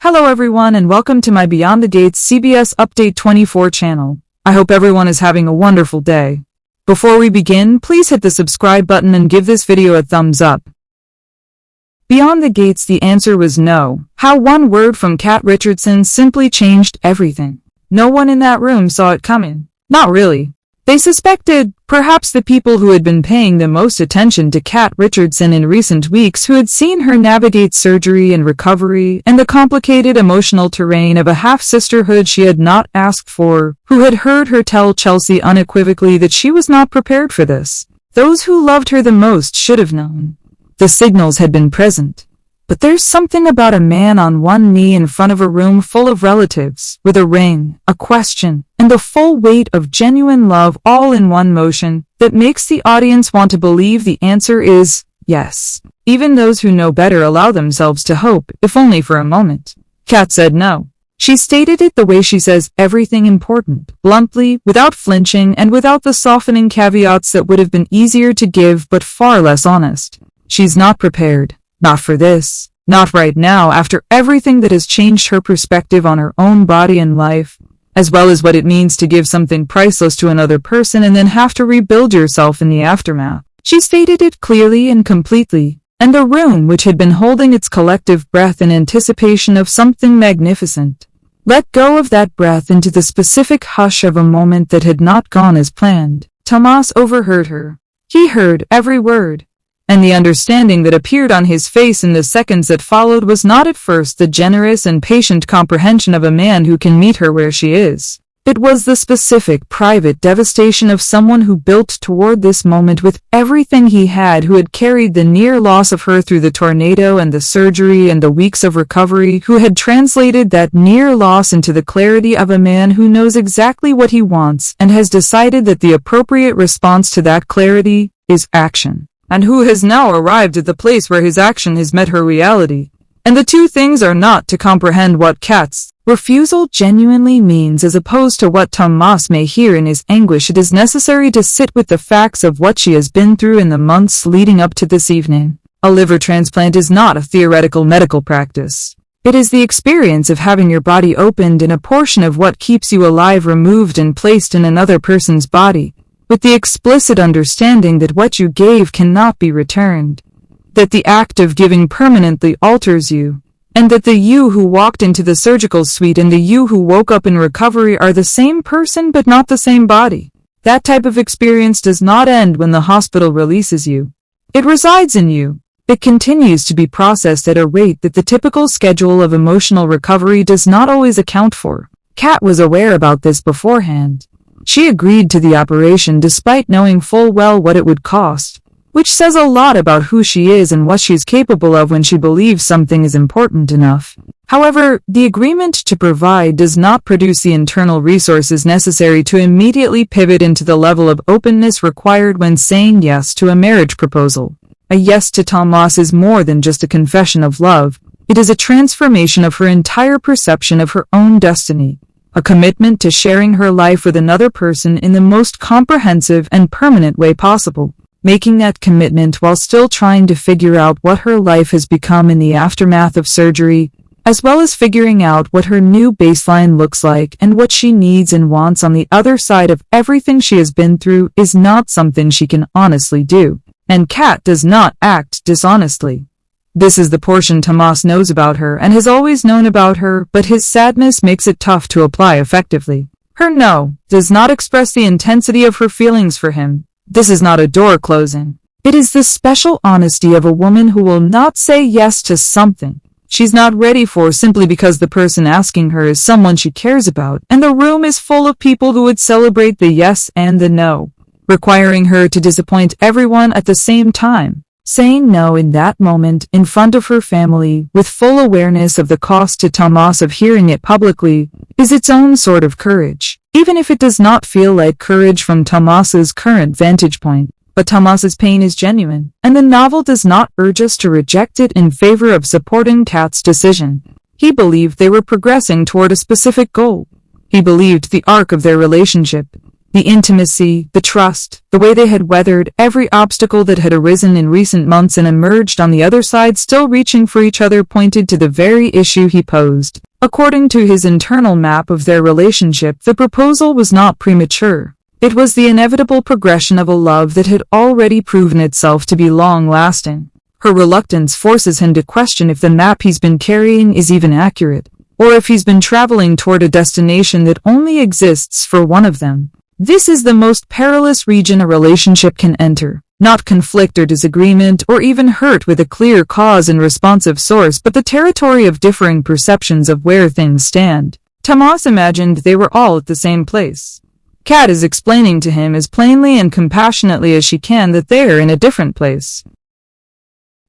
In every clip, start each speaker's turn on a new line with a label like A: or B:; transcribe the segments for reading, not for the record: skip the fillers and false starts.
A: Hello everyone and welcome to my Beyond the Gates CBS Update 24 channel. I hope everyone is having a wonderful day. Before we begin, please hit the subscribe button and give this video a thumbs up. Beyond the Gates, the answer was no. How one word from Kat Richardson simply changed everything. No one in that room saw it coming. Not really. They suspected, perhaps the people who had been paying the most attention to Kat Richardson in recent weeks, who had seen her navigate surgery and recovery and the complicated emotional terrain of a half-sisterhood she had not asked for, who had heard her tell Chelsea unequivocally that she was not prepared for this. Those who loved her the most should have known. The signals had been present. But there's something about a man on one knee in front of a room full of relatives, with a ring, a question, and the full weight of genuine love all in one motion, that makes the audience want to believe the answer is yes. Even those who know better allow themselves to hope, if only for a moment. Kat said no. She stated it the way she says everything important, bluntly, without flinching, and without the softening caveats that would have been easier to give but far less honest. She's not prepared. Not for this. Not right now, after everything that has changed her perspective on her own body and life, as well as what it means to give something priceless to another person and then have to rebuild yourself in the aftermath. She stated it clearly and completely, and the room, which had been holding its collective breath in anticipation of something magnificent, let go of that breath into the specific hush of a moment that had not gone as planned. Tomas overheard her. He heard every word. And the understanding that appeared on his face in the seconds that followed was not at first the generous and patient comprehension of a man who can meet her where she is. It was the specific, private devastation of someone who built toward this moment with everything he had, who had carried the near loss of her through the tornado and the surgery and the weeks of recovery, who had translated that near loss into the clarity of a man who knows exactly what he wants and has decided that the appropriate response to that clarity is action. And who has now arrived at the place where his action has met her reality. And the two things are not to comprehend what Kat's refusal genuinely means as opposed to what Tomas may hear in his anguish. It is necessary to sit with the facts of what she has been through in the months leading up to this evening. A liver transplant is not a theoretical medical practice. It is the experience of having your body opened and a portion of what keeps you alive removed and placed in another person's body, with the explicit understanding that what you gave cannot be returned, that the act of giving permanently alters you, and that the you who walked into the surgical suite and the you who woke up in recovery are the same person but not the same body. That type of experience does not end when the hospital releases you. It resides in you. It continues to be processed at a rate that the typical schedule of emotional recovery does not always account for. Kat was aware about this beforehand. She agreed to the operation despite knowing full well what it would cost, which says a lot about who she is and what she's capable of when she believes something is important enough. However, the agreement to provide does not produce the internal resources necessary to immediately pivot into the level of openness required when saying yes to a marriage proposal. A yes to Tomas is more than just a confession of love. It is a transformation of her entire perception of her own destiny. A commitment to sharing her life with another person in the most comprehensive and permanent way possible, making that commitment while still trying to figure out what her life has become in the aftermath of surgery, as well as figuring out what her new baseline looks like and what she needs and wants on the other side of everything she has been through, is not something she can honestly do. And Kat does not act dishonestly. This is the portion Tomas knows about her and has always known about her, but his sadness makes it tough to apply effectively. Her no does not express the intensity of her feelings for him. This is not a door closing. It is the special honesty of a woman who will not say yes to something she's not ready for simply because the person asking her is someone she cares about, and the room is full of people who would celebrate the yes and the no, requiring her to disappoint everyone at the same time. Saying no in that moment, in front of her family, with full awareness of the cost to Tomas of hearing it publicly, is its own sort of courage, even if it does not feel like courage from Tomas's current vantage point. But Tomas's pain is genuine, and the novel does not urge us to reject it in favor of supporting Kat's decision. He believed they were progressing toward a specific goal. He believed the arc of their relationship, The intimacy, the trust, the way they had weathered every obstacle that had arisen in recent months and emerged on the other side still reaching for each other pointed to the very issue he posed. According to his internal map of their relationship, the proposal was not premature. It was the inevitable progression of a love that had already proven itself to be long-lasting. Her reluctance forces him to question if the map he's been carrying is even accurate, or if he's been traveling toward a destination that only exists for one of them. This is the most perilous region a relationship can enter. Not conflict or disagreement or even hurt with a clear cause and responsive source, but the territory of differing perceptions of where things stand. Tomas imagined they were all at the same place. Kat is explaining to him as plainly and compassionately as she can that they're in a different place.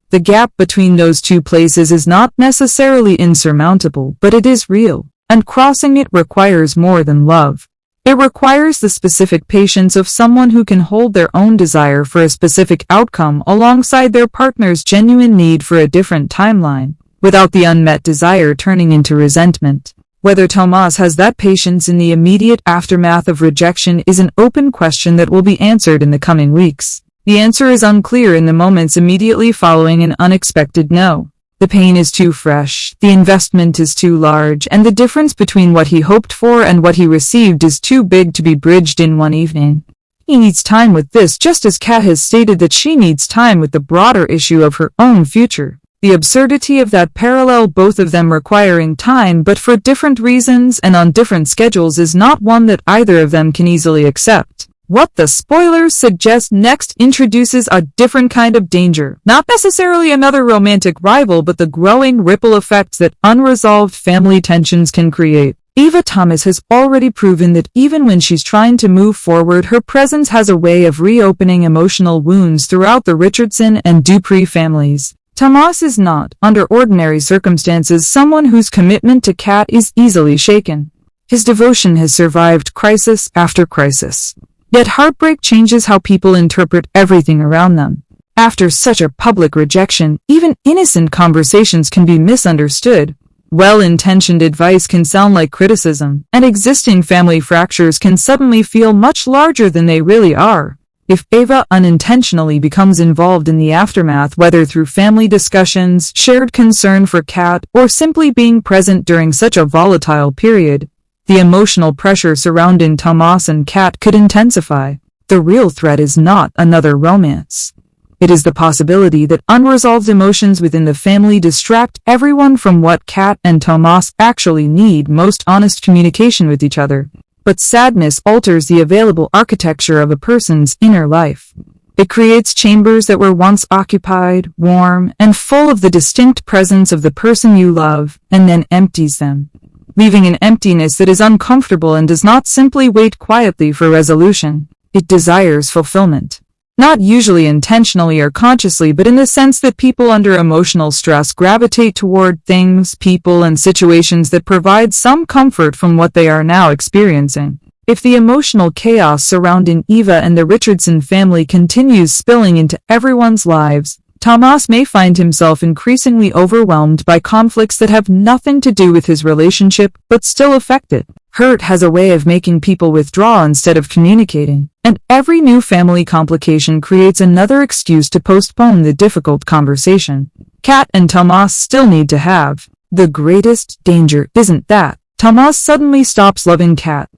A: The gap between those two places is not necessarily insurmountable, but it is real, and crossing it requires more than love. It requires the specific patience of someone who can hold their own desire for a specific outcome alongside their partner's genuine need for a different timeline, without the unmet desire turning into resentment. Whether Tomas has that patience in the immediate aftermath of rejection is an open question that will be answered in the coming weeks. The answer is unclear in the moments immediately following an unexpected no. The pain is too fresh, the investment is too large, and the difference between what he hoped for and what he received is too big to be bridged in one evening. He needs time with this, just as Kat has stated that she needs time with the broader issue of her own future. The absurdity of that parallel, both of them requiring time but for different reasons and on different schedules, is not one that either of them can easily accept. What the spoilers suggest next introduces a different kind of danger. Not necessarily another romantic rival, but the growing ripple effects that unresolved family tensions can create. Eva Thomas has already proven that even when she's trying to move forward, her presence has a way of reopening emotional wounds throughout the Richardson and Dupree families. Tomas is not, under ordinary circumstances, someone whose commitment to Kat is easily shaken. His devotion has survived crisis after crisis. Yet heartbreak changes how people interpret everything around them. After such a public rejection, even innocent conversations can be misunderstood. Well-intentioned advice can sound like criticism, and existing family fractures can suddenly feel much larger than they really are. If Eva unintentionally becomes involved in the aftermath, whether through family discussions, shared concern for Kat, or simply being present during such a volatile period, the emotional pressure surrounding Tomas and Kat could intensify. The real threat is not another romance. It is the possibility that unresolved emotions within the family distract everyone from what Kat and Tomas actually need: most honest communication with each other. But sadness alters the available architecture of a person's inner life. It creates chambers that were once occupied, warm, and full of the distinct presence of the person you love, and then empties them, leaving an emptiness that is uncomfortable and does not simply wait quietly for resolution. It desires fulfillment. Not usually intentionally or consciously, but in the sense that people under emotional stress gravitate toward things, people, and situations that provide some comfort from what they are now experiencing. If the emotional chaos surrounding Eva and the Richardson family continues spilling into everyone's lives, Tomas may find himself increasingly overwhelmed by conflicts that have nothing to do with his relationship but still affect it. Hurt has a way of making people withdraw instead of communicating, and every new family complication creates another excuse to postpone the difficult conversation Kat and Tomas still need to have. The greatest danger isn't that Tomas suddenly stops loving Kat.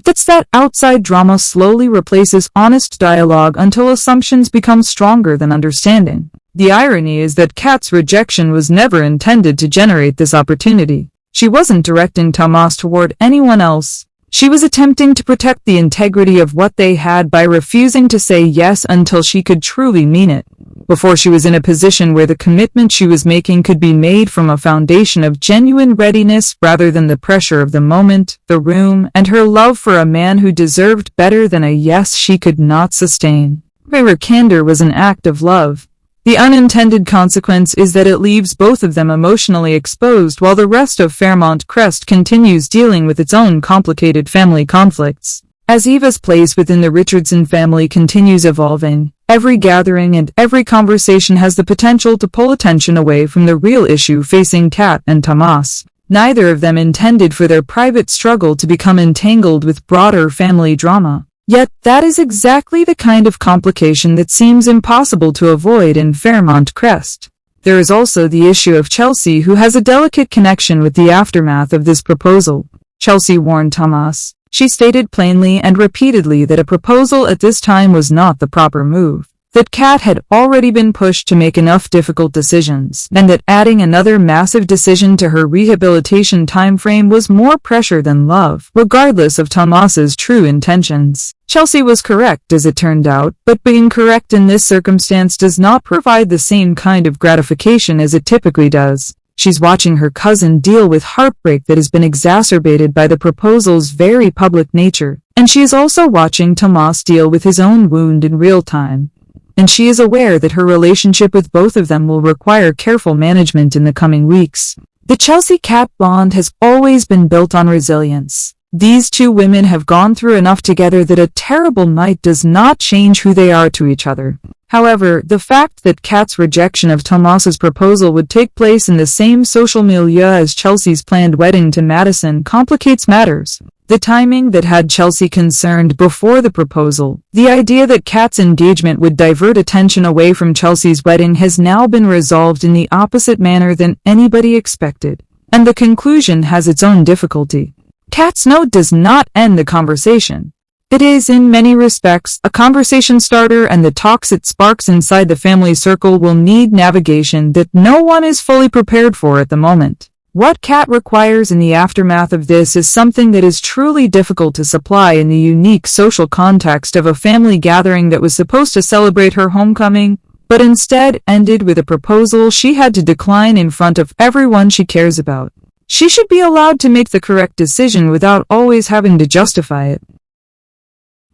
A: It's that outside drama slowly replaces honest dialogue until assumptions become stronger than understanding. The irony is that Kat's rejection was never intended to generate this opportunity. She wasn't directing Tomas toward anyone else. She was attempting to protect the integrity of what they had by refusing to say yes until she could truly mean it, before she was in a position where the commitment she was making could be made from a foundation of genuine readiness rather than the pressure of the moment, the room, and her love for a man who deserved better than a yes she could not sustain. Her candor was an act of love. The unintended consequence is that it leaves both of them emotionally exposed while the rest of Fairmont Crest continues dealing with its own complicated family conflicts. As Eva's place within the Richardson family continues evolving, every gathering and every conversation has the potential to pull attention away from the real issue facing Kat and Tomas. Neither of them intended for their private struggle to become entangled with broader family drama. Yet that is exactly the kind of complication that seems impossible to avoid in Fairmont Crest. There is also the issue of Chelsea, who has a delicate connection with the aftermath of this proposal. Chelsea warned Tomas. She stated plainly and repeatedly that a proposal at this time was not the proper move, that Kat had already been pushed to make enough difficult decisions, and that adding another massive decision to her rehabilitation timeframe was more pressure than love, regardless of Tomas's true intentions. Chelsea was correct, as it turned out, but being correct in this circumstance does not provide the same kind of gratification as it typically does. She's watching her cousin deal with heartbreak that has been exacerbated by the proposal's very public nature, and she is also watching Tomas deal with his own wound in real time. And she is aware that her relationship with both of them will require careful management in the coming weeks. The Chelsea-Kat bond has always been built on resilience. These two women have gone through enough together that a terrible night does not change who they are to each other. However, the fact that Kat's rejection of Tomas's proposal would take place in the same social milieu as Chelsea's planned wedding to Madison complicates matters. The timing that had Chelsea concerned before the proposal, the idea that Kat's engagement would divert attention away from Chelsea's wedding, has now been resolved in the opposite manner than anybody expected, and the conclusion has its own difficulty. Kat's note does not end the conversation. It is, in many respects, a conversation starter, and the talks it sparks inside the family circle will need navigation that no one is fully prepared for at the moment. What Kat requires in the aftermath of this is something that is truly difficult to supply in the unique social context of a family gathering that was supposed to celebrate her homecoming, but instead ended with a proposal she had to decline in front of everyone she cares about. She should be allowed to make the correct decision without always having to justify it.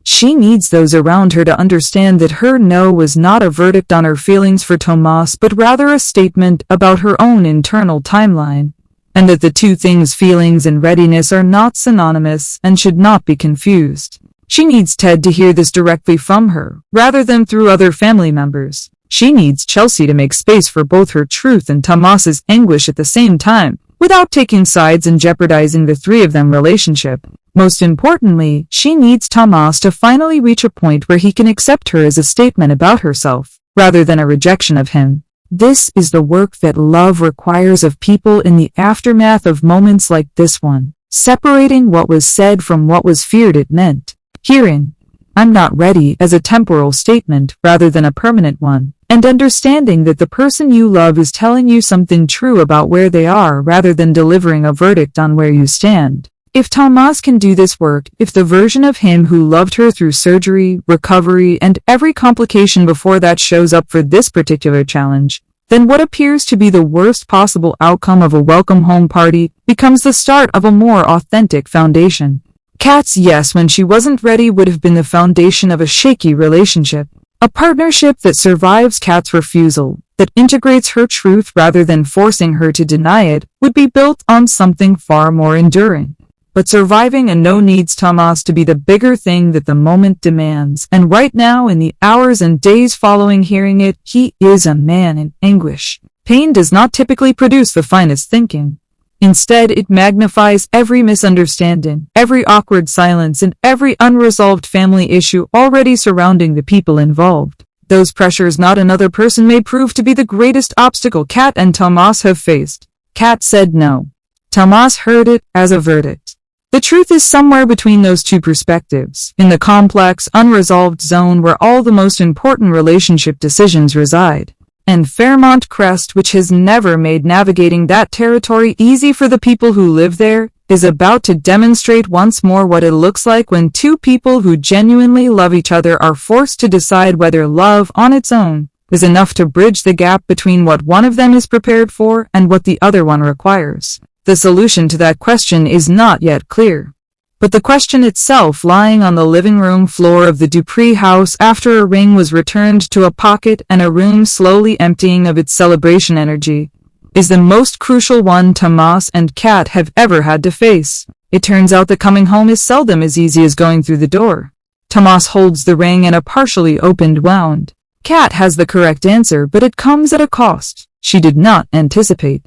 A: She needs those around her to understand that her no was not a verdict on her feelings for Tomas, but rather a statement about her own internal timeline, and that the two things, feelings and readiness, are not synonymous and should not be confused. She needs Ted to hear this directly from her, rather than through other family members. She needs Chelsea to make space for both her truth and Tomas's anguish at the same time, without taking sides and jeopardizing the three of them relationship. Most importantly, she needs Tomas to finally reach a point where he can accept her as a statement about herself, rather than a rejection of him. This is the work that love requires of people in the aftermath of moments like this one, separating what was said from what was feared it meant. Hearing, "I'm not ready," as a temporal statement rather than a permanent one, and understanding that the person you love is telling you something true about where they are rather than delivering a verdict on where you stand. If Tomas can do this work, if the version of him who loved her through surgery, recovery, and every complication before that shows up for this particular challenge, then what appears to be the worst possible outcome of a welcome home party becomes the start of a more authentic foundation. Kat's yes when she wasn't ready would have been the foundation of a shaky relationship. A partnership that survives Kat's refusal, that integrates her truth rather than forcing her to deny it, would be built on something far more enduring. But surviving a no needs Tomas to be the bigger thing that the moment demands, and right now, in the hours and days following hearing it, he is a man in anguish. Pain does not typically produce the finest thinking. Instead, it magnifies every misunderstanding, every awkward silence, and every unresolved family issue already surrounding the people involved. Those pressures not another person may prove to be the greatest obstacle Kat and Tomas have faced. Kat said no. Tomas heard it as a verdict. The truth is somewhere between those two perspectives, in the complex, unresolved zone where all the most important relationship decisions reside. And Fairmont Crest, which has never made navigating that territory easy for the people who live there, is about to demonstrate once more what it looks like when two people who genuinely love each other are forced to decide whether love on its own is enough to bridge the gap between what one of them is prepared for and what the other one requires. The solution to that question is not yet clear. But the question itself, lying on the living room floor of the Dupree house after a ring was returned to a pocket and a room slowly emptying of its celebration energy, is the most crucial one Tomas and Kat have ever had to face. It turns out that coming home is seldom as easy as going through the door. Tomas holds the ring in a partially opened wound. Kat has the correct answer, but it comes at a cost she did not anticipate.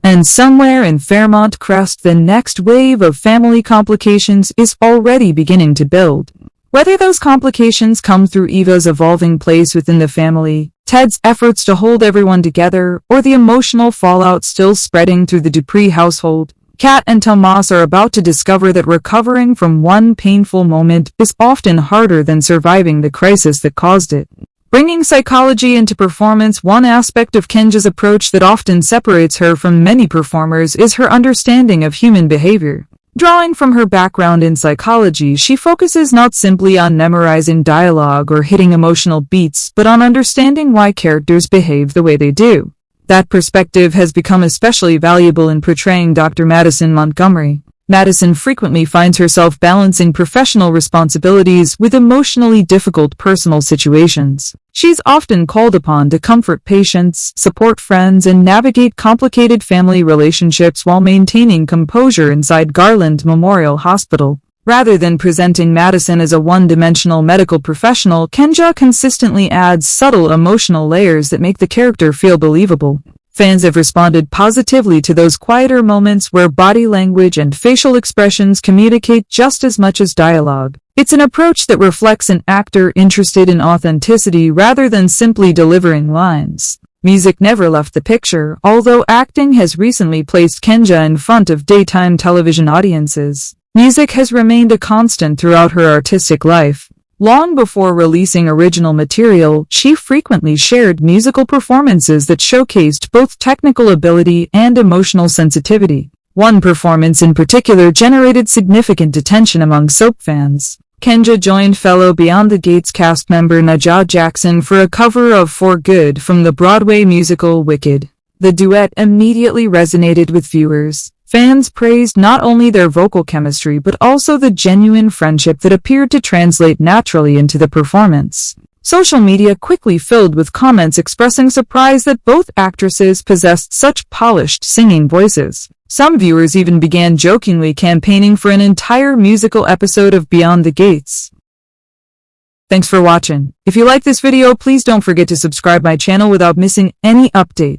A: And somewhere in Fairmont Crest, the next wave of family complications is already beginning to build. Whether those complications come through Eva's evolving place within the family, Ted's efforts to hold everyone together, or the emotional fallout still spreading through the Dupree household, Kat and Tomas are about to discover that recovering from one painful moment is often harder than surviving the crisis that caused it. Bringing psychology into performance, one aspect of Kenja's approach that often separates her from many performers is her understanding of human behavior. Drawing from her background in psychology, she focuses not simply on memorizing dialogue or hitting emotional beats, but on understanding why characters behave the way they do. That perspective has become especially valuable in portraying Dr. Madison Montgomery. Madison frequently finds herself balancing professional responsibilities with emotionally difficult personal situations. She's often called upon to comfort patients, support friends, and navigate complicated family relationships while maintaining composure inside Garland Memorial Hospital. Rather than presenting Madison as a one-dimensional medical professional, Kenja consistently adds subtle emotional layers that make the character feel believable. Fans have responded positively to those quieter moments where body language and facial expressions communicate just as much as dialogue. It's an approach that reflects an actor interested in authenticity rather than simply delivering lines. Music never left the picture, although acting has recently placed Kenja in front of daytime television audiences. Music has remained a constant throughout her artistic life. Long before releasing original material, she frequently shared musical performances that showcased both technical ability and emotional sensitivity. One performance in particular generated significant attention among soap fans. Kenja joined fellow Beyond the Gates cast member Najah Jackson for a cover of For Good from the Broadway musical Wicked. The duet immediately resonated with viewers. Fans praised not only their vocal chemistry but also the genuine friendship that appeared to translate naturally into the performance. Social media quickly filled with comments expressing surprise that both actresses possessed such polished singing voices. Some viewers even began jokingly campaigning for an entire musical episode of Beyond the Gates. Thanks for watching. If you like this video, please don't forget to subscribe my channel without missing any update.